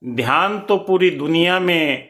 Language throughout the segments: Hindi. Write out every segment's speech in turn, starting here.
ध्यान तो पूरी दुनिया में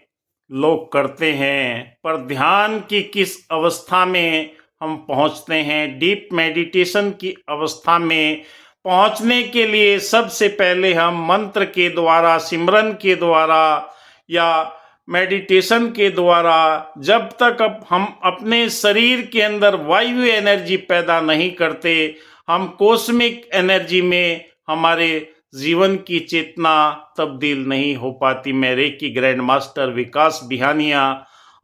लोग करते हैं, पर ध्यान की किस अवस्था में हम पहुंचते हैं? डीप मेडिटेशन की अवस्था में पहुंचने के लिए सबसे पहले हम मंत्र के द्वारा, सिमरन के द्वारा या मेडिटेशन के द्वारा जब तक हम अपने शरीर के अंदर वायु एनर्जी पैदा नहीं करते, हम कॉस्मिक एनर्जी में हमारे जीवन की चेतना तब्दील नहीं हो पाती। मैं रेकी ग्रैंड मास्टर विकास बिहानिया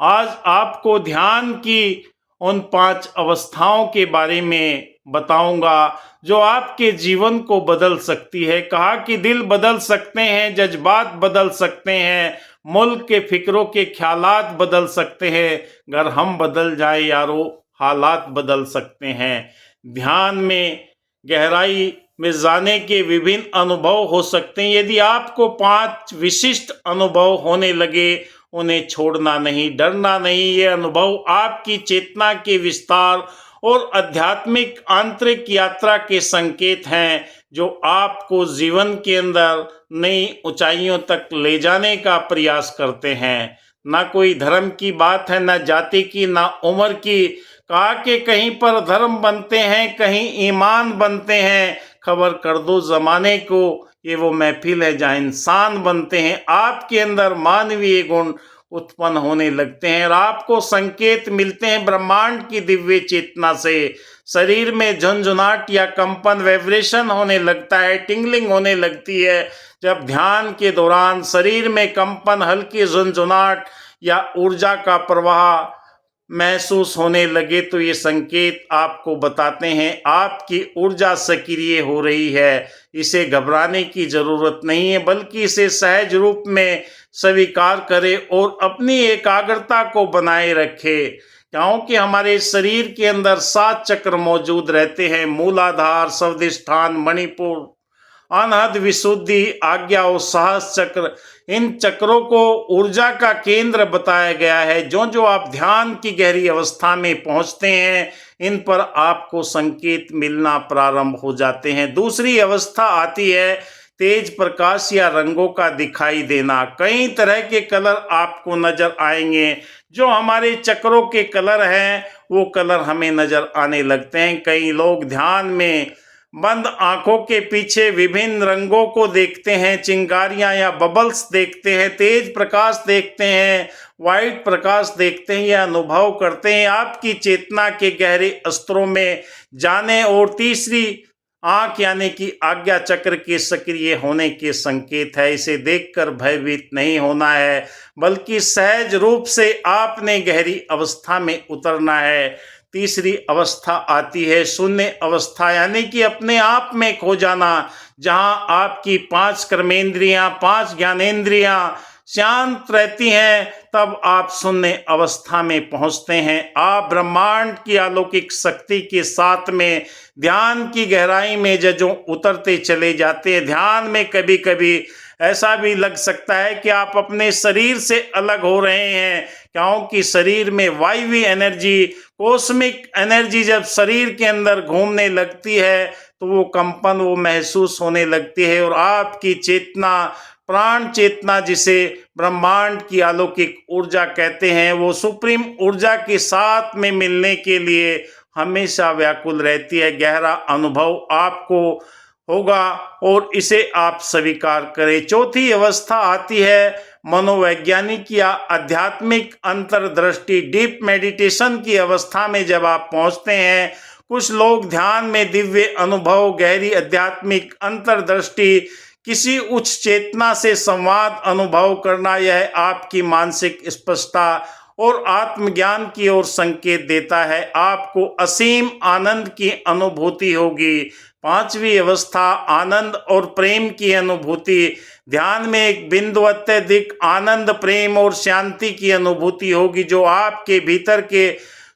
आज आपको ध्यान की उन 5 अवस्थाओं के बारे में बताऊंगा जो आपके जीवन को बदल सकती है। कहा कि दिल बदल सकते हैं, जज्बात बदल सकते हैं, मुल्क के फिक्रों के ख्यालात बदल सकते हैं। अगर हम बदल जाए यारो, हालात बदल सकते हैं। ध्यान में गहराई में जाने के विभिन्न अनुभव हो सकते हैं। यदि आपको 5 विशिष्ट अनुभव होने लगे, उन्हें छोड़ना नहीं, डरना नहीं। ये अनुभव आपकी चेतना के विस्तार और आध्यात्मिक आंतरिक यात्रा के संकेत हैं, जो आपको जीवन के अंदर नई ऊंचाइयों तक ले जाने का प्रयास करते हैं। ना कोई धर्म की बात है, ना जाति की, ना उम्र की। कहा कि कहीं पर धर्म बनते हैं, कहीं ईमान बनते हैं। खबर कर दो जमाने को, ये वो महफिल है जहाँ इंसान बनते हैं। आपके अंदर मानवीय गुण उत्पन्न होने लगते हैं और आपको संकेत मिलते हैं ब्रह्मांड की दिव्य चेतना से। शरीर में झुंझुनाहट या कंपन, वाइब्रेशन होने लगता है, टिंगलिंग होने लगती है। जब ध्यान के दौरान शरीर में कंपन, हल्की झुंझुनाहट या ऊर्जा का प्रवाह महसूस होने लगे, तो ये संकेत आपको बताते हैं आपकी ऊर्जा सक्रिय हो रही है। इसे घबराने की जरूरत नहीं है, बल्कि इसे सहज रूप में स्वीकार करें और अपनी एकाग्रता को बनाए रखें। क्योंकि हमारे शरीर के अंदर 7 चक्र मौजूद रहते हैं: मूलाधार, स्वादिष्ठान, मणिपुर, अनहद, विशुद्धि, आज्ञा और साहस चक्र। इन चक्रों को ऊर्जा का केंद्र बताया गया है। जो जो आप ध्यान की गहरी अवस्था में पहुंचते हैं, इन पर आपको संकेत मिलना प्रारंभ हो जाते हैं। दूसरी अवस्था आती है तेज प्रकाश या रंगों का दिखाई देना। कई तरह के कलर आपको नजर आएंगे। जो हमारे चक्रों के कलर हैं, वो कलर हमें नजर आने लगते हैं। कई लोग ध्यान में बंद आंखों के पीछे विभिन्न रंगों को देखते हैं, चिंगारियां या बबल्स देखते हैं, तेज प्रकाश देखते हैं, वाइट प्रकाश देखते हैं या अनुभव करते हैं। आपकी चेतना के गहरे स्तरों में जाने और तीसरी आंख यानी कि आज्ञा चक्र के सक्रिय होने के संकेत है। इसे देखकर भयभीत नहीं होना है, बल्कि सहज रूप से आपने गहरी अवस्था में उतरना है। तीसरी अवस्था आती है शून्य अवस्था, यानी कि अपने आप में खो जाना, जहां आपकी 5 कर्मेंद्रियां, 5 ज्ञानेंद्रियां शांत रहती हैं। तब आप शून्य अवस्था में पहुंचते हैं। आप ब्रह्मांड की अलौकिक शक्ति के साथ में ध्यान की गहराई में जो उतरते चले जाते हैं। ध्यान में कभी कभी ऐसा भी लग सकता है कि आप अपने शरीर से अलग हो रहे हैं, क्योंकि शरीर में वायवी एनर्जी, कॉस्मिक एनर्जी जब शरीर के अंदर घूमने लगती है, तो वो कंपन वो महसूस होने लगती है और आपकी चेतना, प्राण चेतना, जिसे ब्रह्मांड की अलौकिक ऊर्जा कहते हैं, वो सुप्रीम ऊर्जा के साथ में मिलने के लिए हमेशा व्याकुल रहती है। गहरा अनुभव आपको होगा और इसे आप स्वीकार करें। चौथी अवस्था आती है मनोवैज्ञानिक या आध्यात्मिक अंतर्दृष्टि, डीप मेडिटेशन की अवस्था में जब आप पहुंचते हैं। कुछ लोग ध्यान में दिव्य अनुभव, गहरी आध्यात्मिक अंतर्दृष्टि, किसी उच्च चेतना से संवाद अनुभव करना, यह आपकी मानसिक स्पष्टता और आत्मज्ञान की ओर संकेत देता है। आपको असीम आनंद की अनुभूति होगी। पांचवी अवस्था आनंद और प्रेम की अनुभूति। ध्यान में एक बिंदु अत्यधिक आनंद, प्रेम और शांति की अनुभूति होगी, जो आपके भीतर के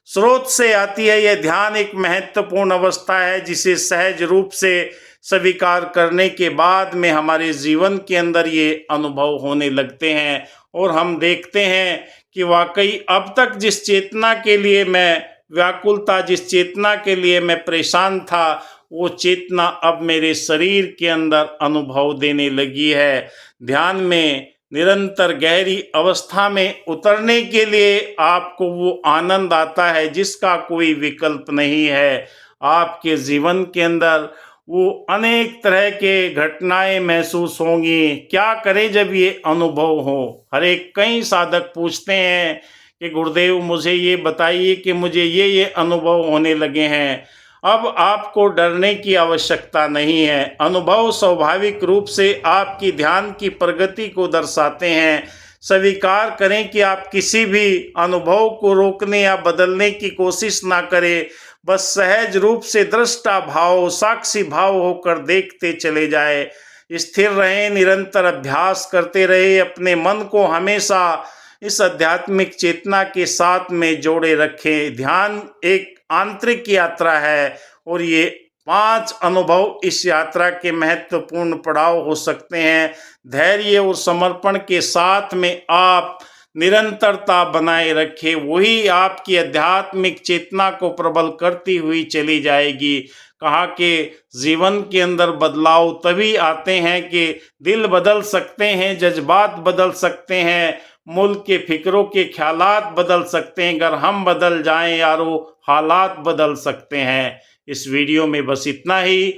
स्रोत से आती है। यह ध्यान एक महत्वपूर्ण अवस्था है, जिसे सहज रूप से स्वीकार करने के बाद में हमारे जीवन के अंदर ये अनुभव होने लगते हैं और हम देखते हैं कि वाकई अब तक जिस चेतना के लिए मैं व्याकुल था, जिस चेतना के लिए मैं परेशान था, वो चेतना अब मेरे शरीर के अंदर अनुभव देने लगी है। ध्यान में निरंतर गहरी अवस्था में उतरने के लिए आपको वो आनंद आता है जिसका कोई विकल्प नहीं है। आपके जीवन के अंदर वो अनेक तरह के घटनाएं महसूस होंगी। क्या करें जब ये अनुभव हो। हर एक कई साधक पूछते हैं कि गुरुदेव मुझे ये बताइए कि मुझे ये अनुभव होने लगे हैं। अब आपको डरने की आवश्यकता नहीं है। अनुभव स्वाभाविक रूप से आपकी ध्यान की प्रगति को दर्शाते हैं। स्वीकार करें कि आप किसी भी अनुभव को रोकने या बदलने की कोशिश ना करें। बस सहज रूप से दृष्टा भाव, साक्षी भाव होकर देखते चले जाए। स्थिर रहें, निरंतर अभ्यास करते रहे। अपने मन को हमेशा इस आध्यात्मिक चेतना के साथ में जोड़े रखें। ध्यान एक आंतरिक यात्रा है और ये 5 अनुभव इस यात्रा के महत्वपूर्ण पड़ाव हो सकते हैं। धैर्य और समर्पण के साथ में आप निरंतरता बनाए रखें, वही आपकी आध्यात्मिक चेतना को प्रबल करती हुई चली जाएगी। कहा कि जीवन के अंदर बदलाव तभी आते हैं कि दिल बदल सकते हैं, जज्बात बदल सकते हैं, मुल्क के फिक्रों के ख्यालात बदल सकते हैं। अगर हम बदल जाएं यारो, हालात बदल सकते हैं। इस वीडियो में बस इतना ही।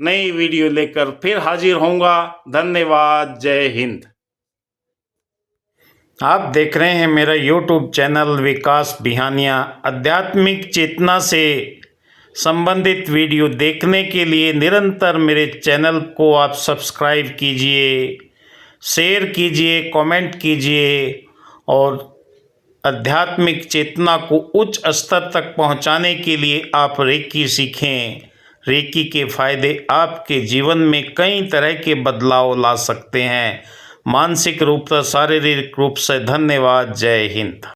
नई वीडियो लेकर फिर हाजिर होऊंगा। धन्यवाद। जय हिंद। आप देख रहे हैं मेरा YouTube चैनल विकास बिहानिया। आध्यात्मिक चेतना से संबंधित वीडियो देखने के लिए निरंतर मेरे चैनल को आप सब्सक्राइब कीजिए, शेयर कीजिए, कमेंट कीजिए और आध्यात्मिक चेतना को उच्च स्तर तक पहुंचाने के लिए आप रेकी सीखें। रेकी के फायदे आपके जीवन में कई तरह के बदलाव ला सकते हैं, मानसिक रूप से, शारीरिक रूप से। धन्यवाद। जय हिंद।